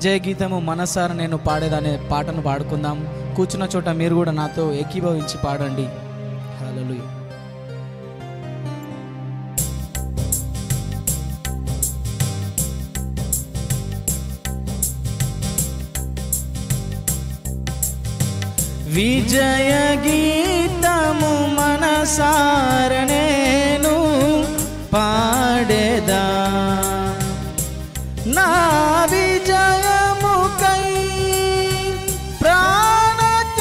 విజయ గీతము మనసారా నేను పాడేదనే పాటను పాడుకుందాం. కూర్చున్న చోట మీరు కూడా నాతో ఏకీభవించి పాడండి. హల్లెలూయా. విజయ గీతము మనసార నేను పాడేదా, నా విజయముకై ప్రాణత్యాగము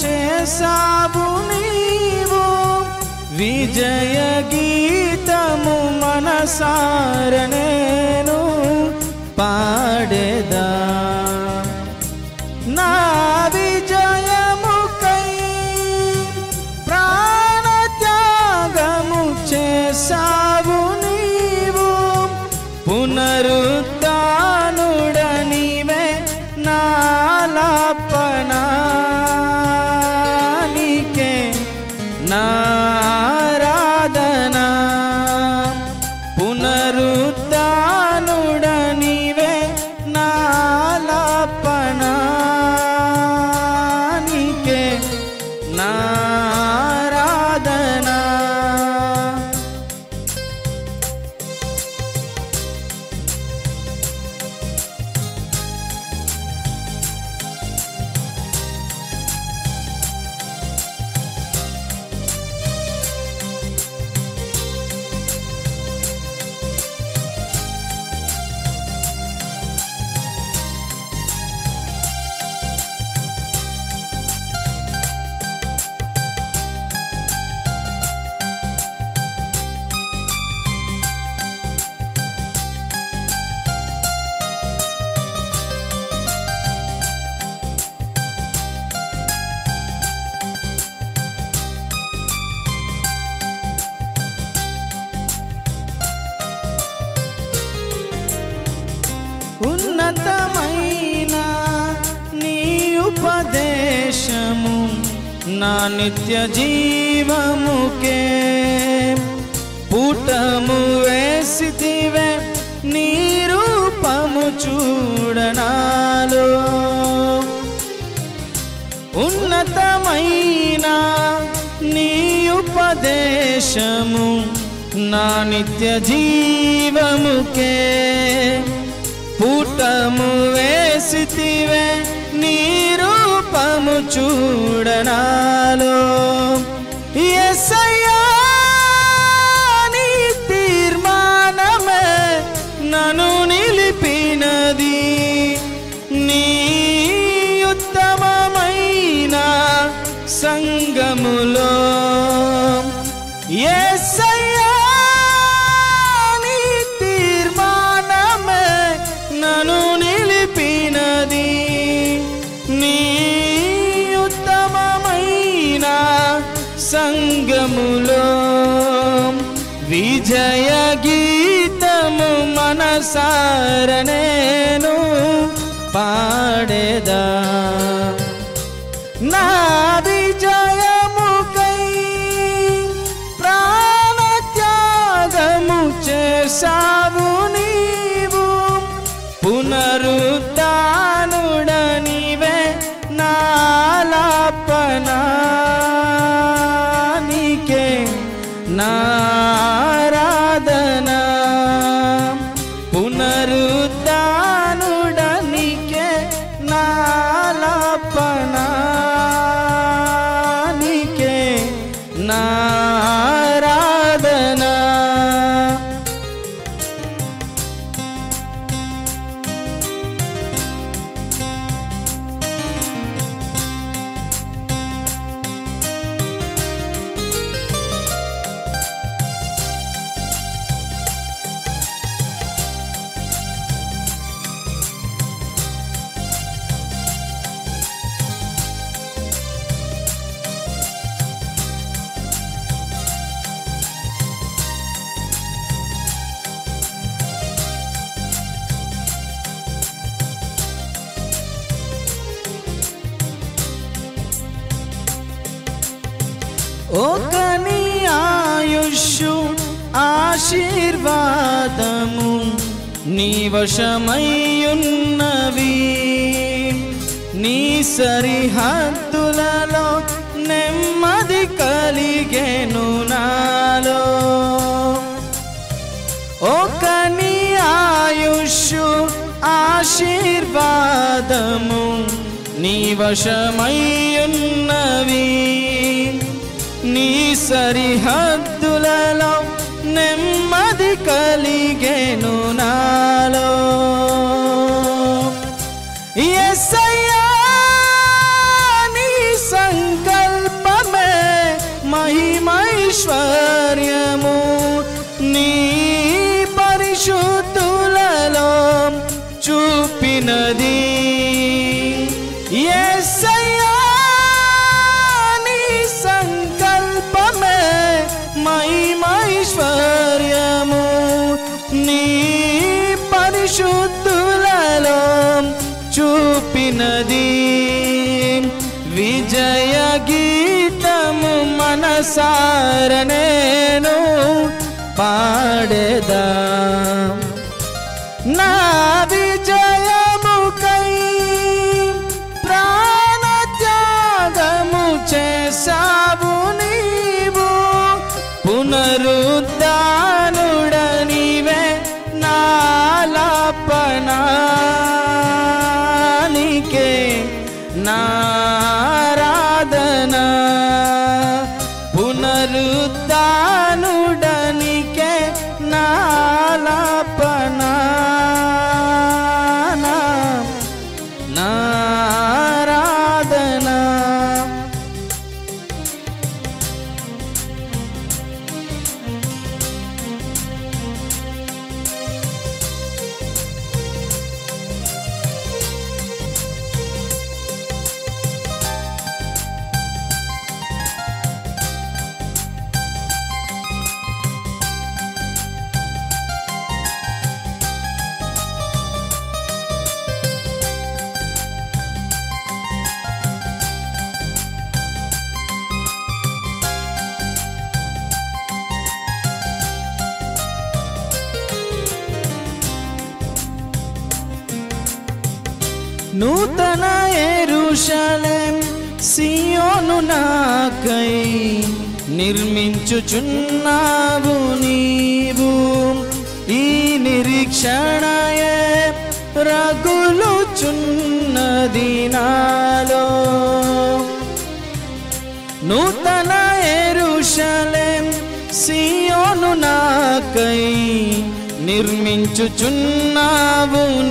చేసావు నీవు. విజయ గీతము మనసార నేను పాడేదా, నా విజయముకై ప్రాణత్యాగము చేసావు నీవు. పునరుత్థానుడ నీవే నాలాపనానికే నారాధన. పునరుత్థానుడ నీవే నాలాపనానికే నారాధన. ఉన్నతమైన నీ ఉపదేశము నా నిత్య జీవముకే పుటము వేసితివే, నీ రూపము చూడనాలో. ఉన్నతమైన నీ ఉపదేశము నా నిత్య జీవముకే పుటము వేసితివే, నీ రూపము చూడనాలో. యేసయ్యా నీ తీర్మానమే నన్ను నిలిపినది, నీ ఉత్తమమైన సంగములో. యేసయ్యా నీ తీర్మానమే నన్ను నిలిపినది, నీ ఉత్తమమైన సంగములో. విజయ గీతము మనసార నేను పాడేదా, నా విజయముకై ప్రాణత్యాగము చేసావు నీవు. పునరుత్థానుడ నీవే నాలాపనానికే నారాధన. పునరుత్థానుడ నీకే నాలాపనానికే నారాధన. ఒకని ఆయుష్షు ఆశీర్వాదము నీ వశమయ్యున్నవి, నీ సరిహద్దులలో నెమ్మది కలిగెను నాలో. ఒక నీ ఆయుష్షు ఆశీర్వాదము నీ వశమయ్యున్నవి, నీ సరిహద్దులలో నెమ్మది కలిగెను నాలో. యేసయ్యా నీ సంకల్పమే మహిమైశ్వర్యము, నీ పరిశుద్ధులలో చూపినది. యేసయ్యా నీ సంకల్పమే మహిమైశ్వర్యము, నీ పరిశుద్ధులలో చూపినది. విజయ గీతము మనసార నేను పాడేదా, నా విజయముకై ప్రాణత్యాగము చేసావు నీవు, పునరుద్ధానుడనివే నాలాపనానికే నారాధన, పునరుద్ధానుడనికే నాలాపనా నారాధన. నూతన యెరూషలేం సియోను నాకై నిర్మించుచున్నావు నీవు, ఈ నిరీక్షణయే రగులుచున్నది నాలో. నూతన యెరూషలేం సియోను నాకై నిర్మించుచున్నావు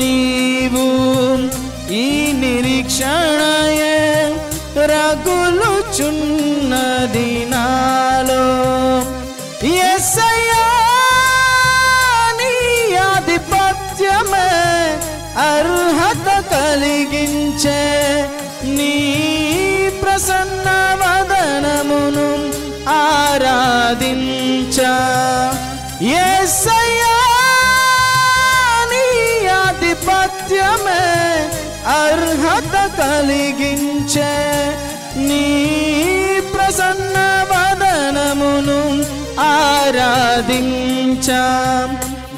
నీవు, ఈ నిరీక్షణయే రగులుచున్నది నాలో. యేసయ్యా నీ ఆధిపత్యమే అర్హత కలిగించే, నీ ప్రసన్న వదనమును ఆరాధించా. యేసయ్యా నీ ఆధిపత్యమే అర్హత కలిగించే, నీ ప్రసన్న వదనమును ఆరాధించా.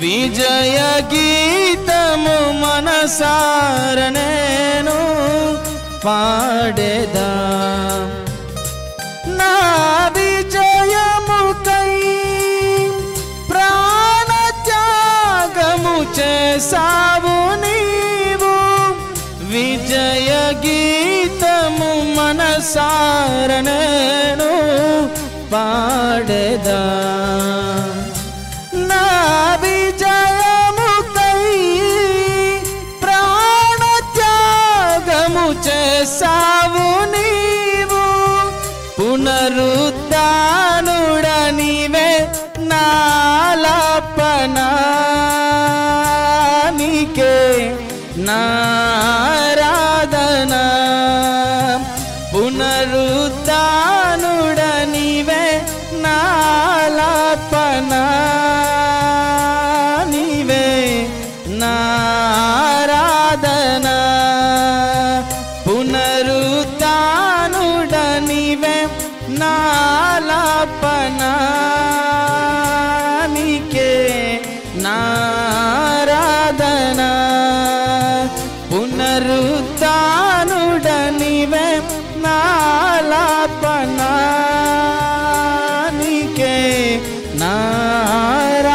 విజయ గీతము మనసార నేను పాడేదా, నా విజయముకై ప్రాణత్యాగము చేసావు నీవు, విజయ గీతము మనసార నేను పాడేదా. నా విజయముకై ప్రాణత్యాగము చేసావు నీవు, పునరుద్ధానుడనివే నాలాపనానికే నారాధన, పునరుద్ధానుడనివే నాలాపనానివే నారాధన, పునరుద్ధానుడనివే నాలాపనానికే నారాధన. పునరుత్థానుడనివే నాలాపనా నీకే నారాధనా.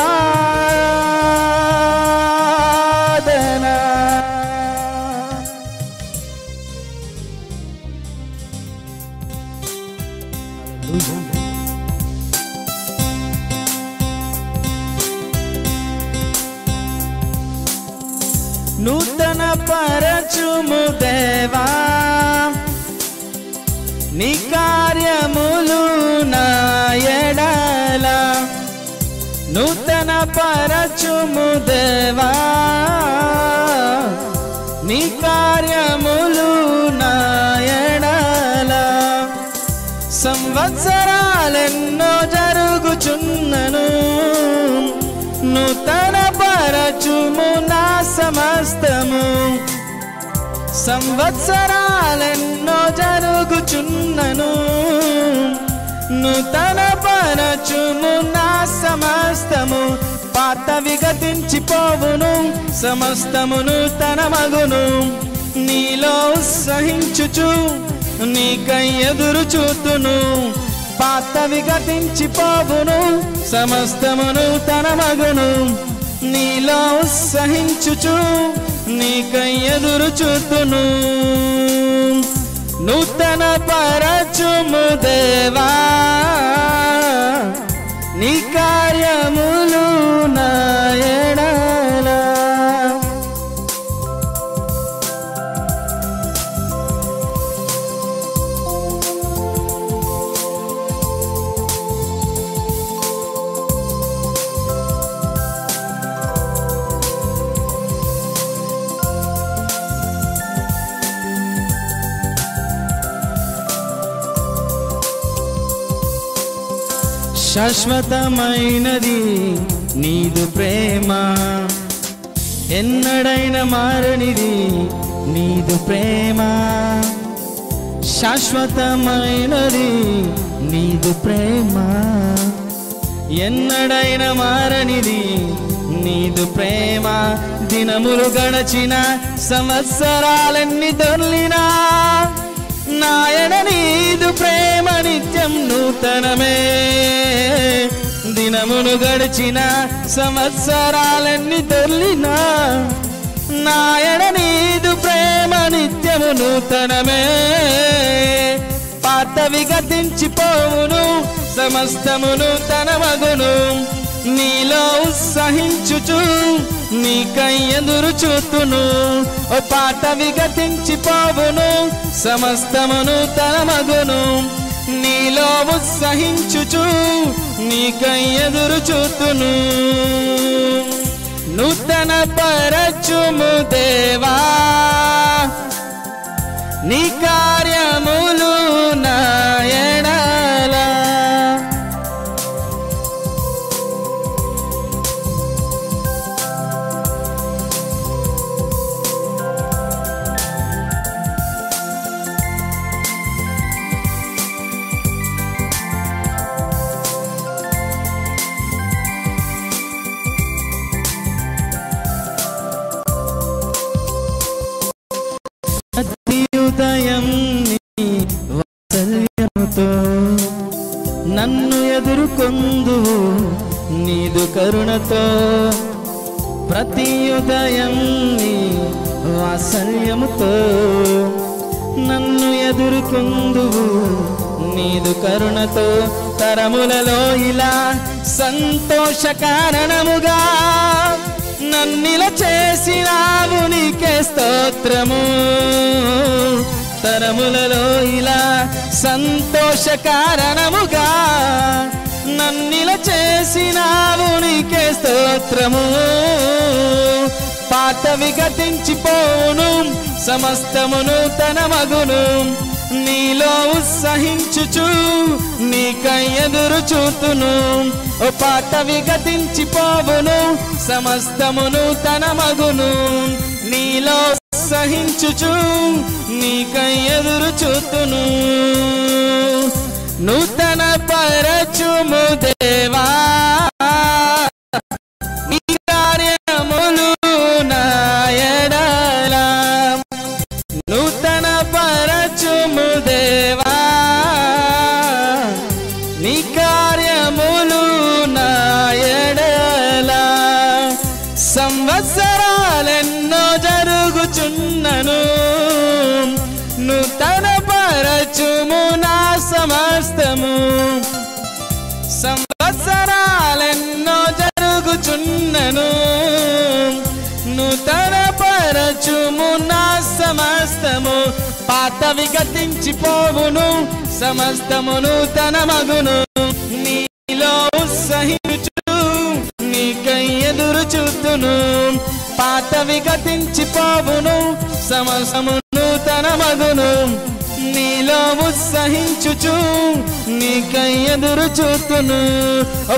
నూతన పరచుము దేవా నీ కార్యములు నా ఎడల. నూతన పరచుము దేవా నీ కార్యములు నా ఎడల. సంవత్సరాలెన్నో జరుగుచున్నను నూతన పరచుము నా సమస్తము. సంవత్సరాలెన్నో జరుగుచున్నను నూతన పరచుము నా సమస్తము. పాతవి గతించిపోవును సమస్తము నూతన మగును. నీలో ఉత్సహించుచు నీకై ఎదురు చూతును. పాతవి గతించిపోవును సమస్తము నూతన మగును. నీలో ఉత్సహించుచు నీకై ఎదురు చూతును. నూతన పరచుము దేవా నీ కార్యములు నా ఎడల. శాశ్వతమైనది నీదు ప్రేమ, ఎన్నడైనా మారనిది నీదు ప్రేమ. శాశ్వతమైనది నీదు ప్రేమ, ఎన్నడైనా మారనిది నీదు ప్రేమ. దినములు గడచిన సంవత్సరాలన్నీ దొర్లినా నాయన నీదు ప్రేమ నిత్యం నూతనమే. దినమును గడిచిన సంవత్సరాలన్నీ దొర్లినా నాయన నీదు ప్రేమ నిత్యము నూతనమే. పాతవి గతించిపోవును సమస్తము నూతన మగును. నీలో ఉత్సహించుచు నీకై ఎదురు చూతును. ఓ పాతవి గతించిపోవును సమస్తము నూతన మగును. నీలో ఉత్సహించుచు నీకై ఎదురు చూతును. నూతన పరచుము దేవా నీ కార్యములు నా ఎడల. ఉదయం నీ వాత్సల్యముతో నన్ను ఎదుర్కొందువు నీదు కరుణతో. ప్రతి ఉదయం నీ వాత్సల్యముతో నన్ను ఎదుర్కొందువు నీదు కరుణతో. తరములలో ఇలా సంతోష కారణముగా నన్నిల చేసినావు నీకే స్తోత్రము. తరములలో ఇలా సంతోష కారణముగా నన్నిల చేసినావు నీకే స్తోత్రము. పాతవి గతించిపోవును సమస్తమును తన మగును. నీలో ఉత్సహించుచు నీకై ఎదురు చూతును. ఓ పాతవి గతించిపోవును సమస్తమును తన మగును. నీలో ఉత్సహించుచు నీకై ఎదురు చూతును. నూతన పరచుము దేవా నీ కార్యములు నా ఎడల. సమస్తము సంవత్సరాలెన్నో జరుగుచున్నను నూతన పరచుము నా సమస్తము పాతవి గతించిపోవును సమస్తము నూతన మగును నీలో ఉత్సహించు నీకై ఎదురు చూతును పాతవి గతించిపోవును సమస్తము నూతన మగును నీలో ఉత్సహించుచు నీకై ఎదురు చూతును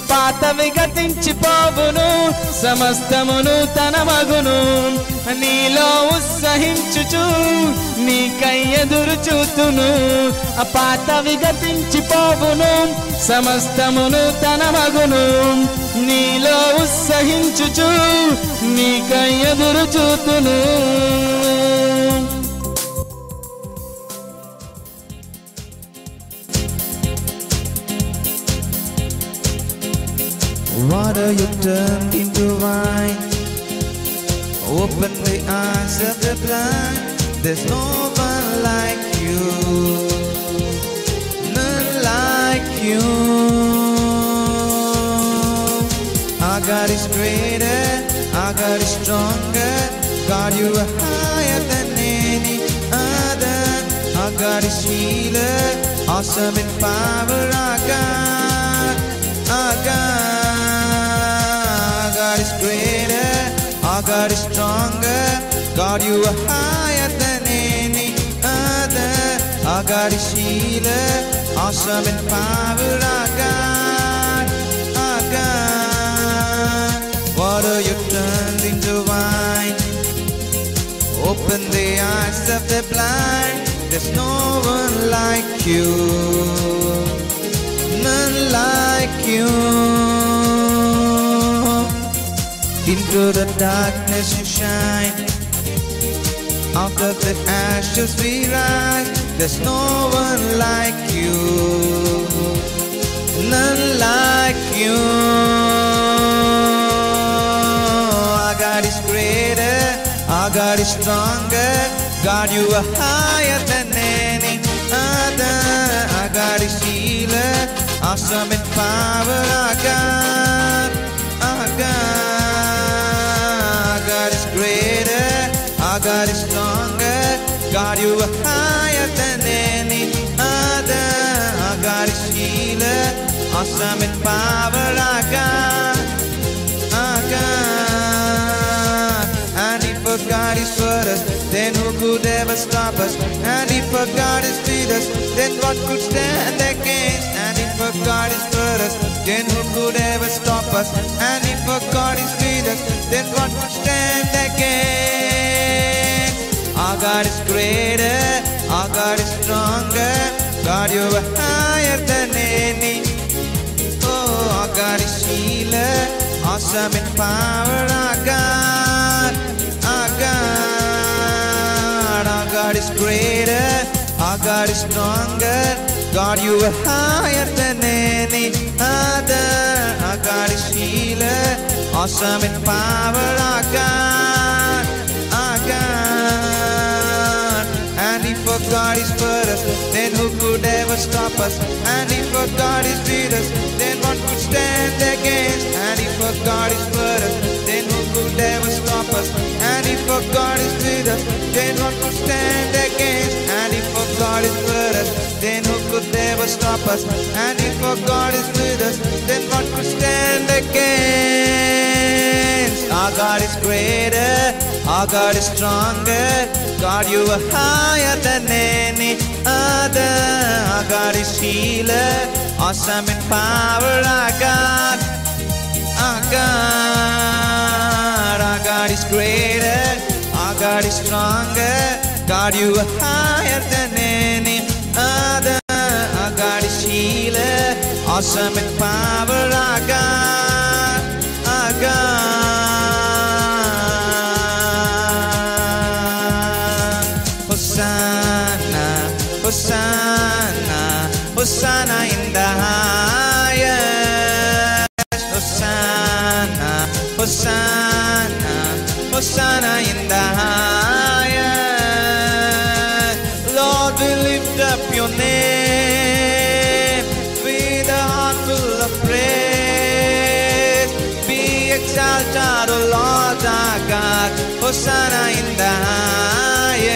పాతవి గతించిపోవును సమస్తము నూతన మగును నీలో ఉత్సహించుచు నీకై ఎదురు చూతును పాతవి గతించిపోవును సమస్తము నూతన మగును నీలో ఉత్సహించుచు నీకై ఎదురు చూతును. Water you turned into wine, open the eyes of the blind. There's no one like you, none like you. Our God is greater, our God is stronger. God, you are higher than any other. Our God is healer, awesome in power. Our God, our God. God is greater, our God is stronger. God, you are higher than any other. Our God is healer, awesome in power. Our God, our God. Water you turned into wine, open the eyes of the blind. There's no one like you, none like you. Into the darkness you shine, out of the ashes we rise. There's no one like you, none like you. Our God is greater, our God is stronger. God, you are higher than any other. Our God is healer, awesome in power. Our God, our God. God is greater, our God is stronger. God, you are higher than any other. Our God is healer, awesome in power. Our God, our God. And if our God is for us, then who could ever stop us? And if our God is with us, then what could stand against? And if our God is for us, then who could ever stop us? And if our God is with us, then what could stand against? Our God is greater, our God is stronger. God, you are higher than any. Oh, our God is healer, awesome in power. Our God, our God. Our God is greater, our God is stronger. God, you are higher than any other. Our God is healer, awesome in power. Our God, our God. And if our God is for us, then who could ever stop us? And if our God is with us, then what could stand against? And if our God is for us, then who could ever stop us? And if our God is with us, then what could stand against? And if our God is for us, then who could ever stop us? And if our God is with us, then what could stand against? Our God is greater, our God is stronger. God, you are higher than any other. Our God is healer, awesome in power. Our God, our God. Our God is greater, our God is stronger. God, you are higher than any other. Our God is healer, awesome in power. Our God, our God. Hosanna, Hosanna, Hosanna in the highest. Hosanna, Hosanna, Hosanna in the highest. Lord, we lift up your name. Hosanna in the highest.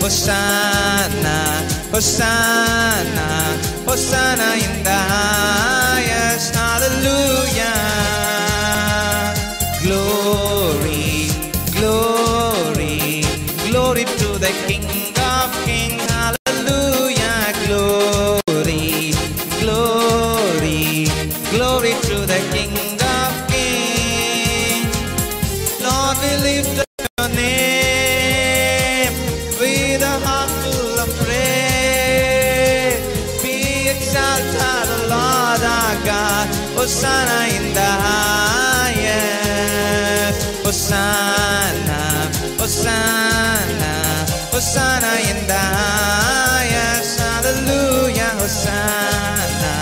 Hosanna, Hosanna, Hosanna in the highest. Hallelujah. Glory, glory, glory to the King of Kings. Hallelujah. Glory, glory, glory to the King of Kings. Lord, we lift up your name with a heart full of praise. Be exalted, O Lord our God. Hosanna in the highest. Hosanna, Hosanna, Hosanna in the highest. Hallelujah. Hosanna,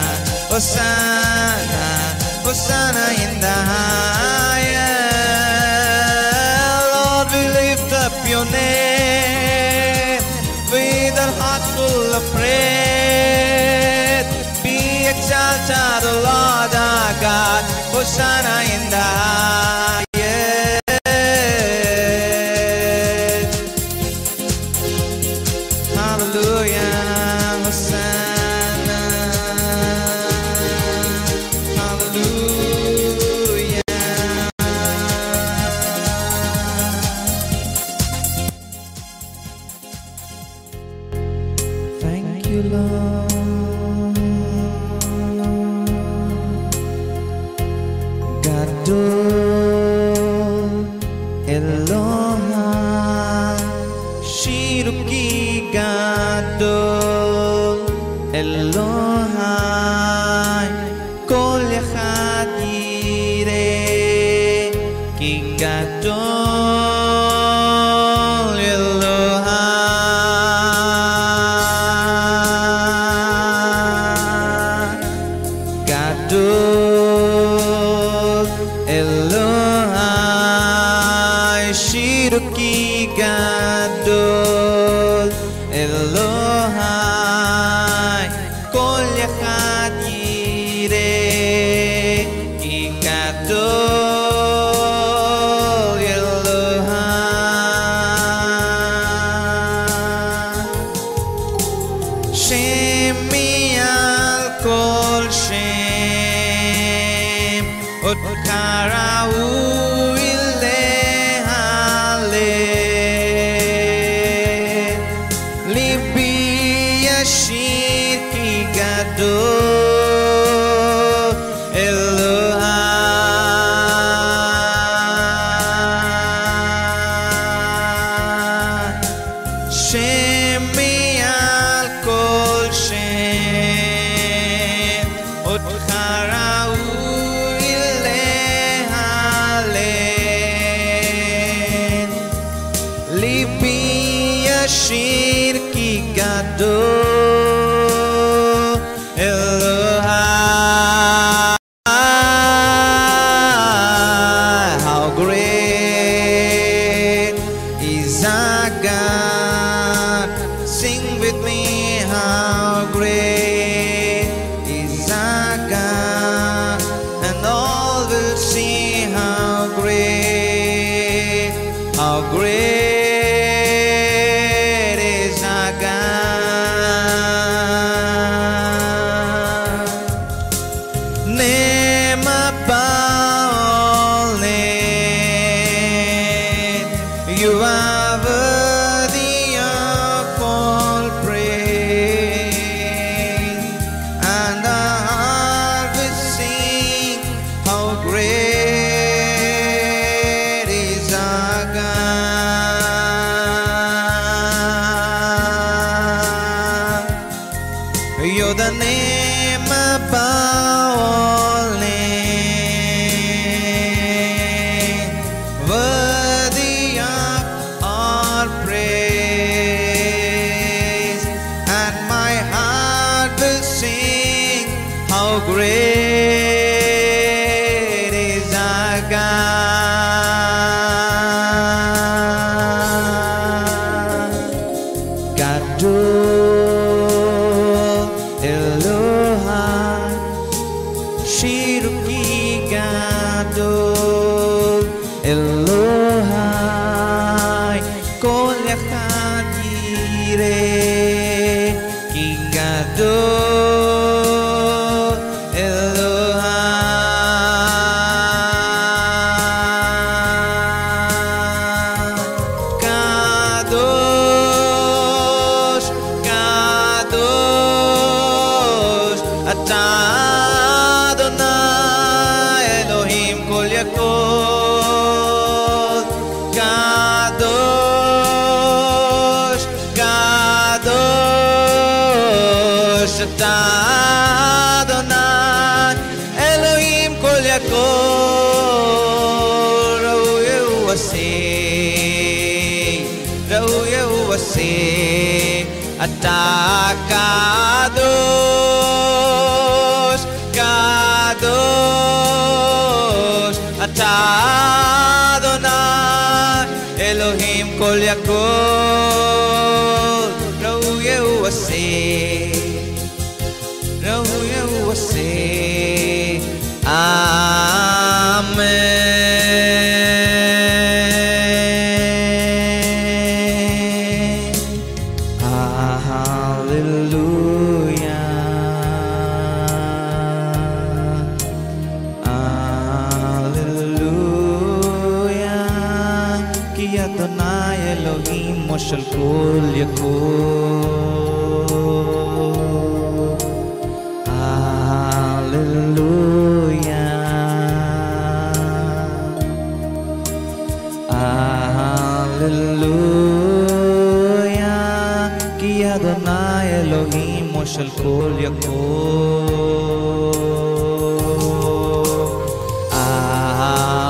Hosanna, Hosanna in the highest. Lord, we lift up your name with a heart full of praise. Be exalted, O Lord our God. Hosanna in the highest. Hallelujah. Hosanna. Hallelujah. Thank you, Lord. Gadol Elohai Shiruki Gadol Elohai Kol Echad Yireh Ki Gadol Elohai Gadol Elohai Shiruki Gadol Elohai Kol Echad Yireh Ki Gadol Elohai Shemi al kol shem Od karahu Libi yashir ki gadol Elohai Shemi al kol shem Od karahu Libi yashir ki gadol Elohai. How great is our God. Sing with me, how great is our God. And all will see how great, how great You are worthy of all praise, and our heart will sing how great is our God. You're the name above all names, worthy of our praise, and my heart will sing how great is our God. Gadol Elohai Shiruki Gadol Elohai Jireh, King Gadol, Elohim. Kadosh, Kadosh, Ata Adonai Elohim Kol Yakol. Kadosh, Kadosh, Ata Adonai Elohim Kol Yakol. Raoui hu aseh, Raoui hu aseh, Ata Kadosh, Kadosh, Ata Adonai Elohim Kol Yakol. Raoui hu aseh, Raoui hu aseh. Amen. Hallelujah. Hallelujah. Ki Adonai Elohim Moshel Kol Yakol. Hallelujah. Hallelujah. Ki Adonai Elohim Moshel Kol Yakol.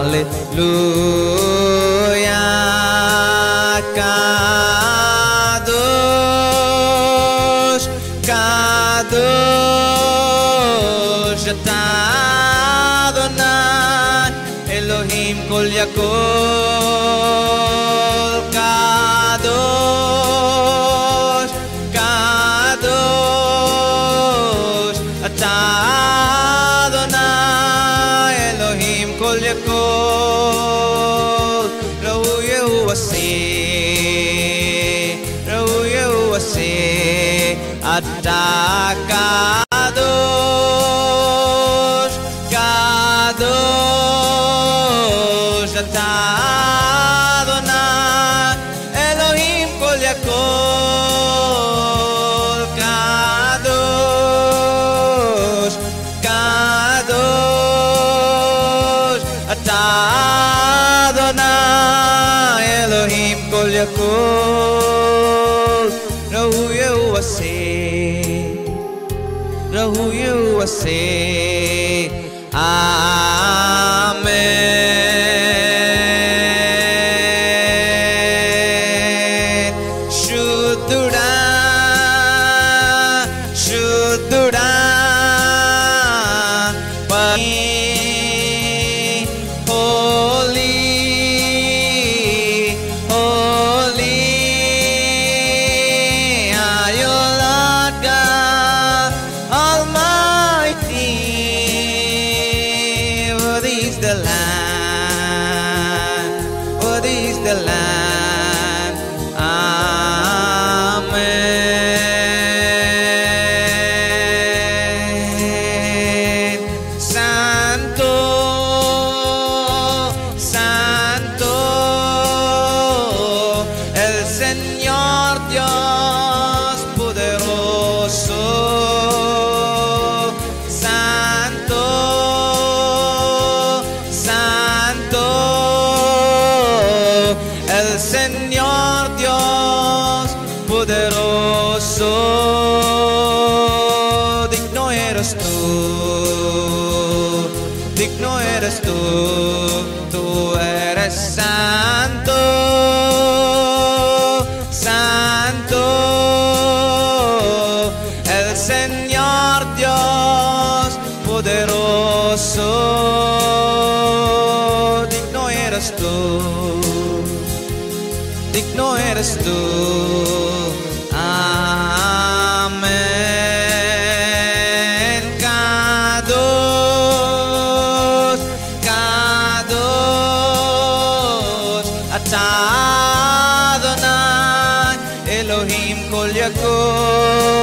Hallelujah. Kadosh, Kadosh, Ata Adonai Elohim Kol Yakol. Kadosh, Kadosh, Ata Adonai Elohim Kol Yakol. Raoui hu aseh, Raoui hu aseh, Ata Kadosh, Kadosh, Ata Adonai Elohim Kol Yakol. Kadosh, Kadosh, Ata Adonai Elohim Kol Yakol. Raoui hu aseh, Raoui hu aseh. Amen. Shuddhuda, Shuddhuda, Holy, Holy are you, Lord God Almighty. Worthy is the Lamb, worthy is the Lamb. Amen. Santo, Santo, el Señor Dios poderoso. Santo, Santo, el Señor Dios poderoso. Digno eres tú, digno eres tú, tú eres santo, santo, el Señor Dios poderoso. Digno eres tú, digno eres tú. Amen. Kadosh, Kadosh, Ata Adonai Elohim Kol Yakol.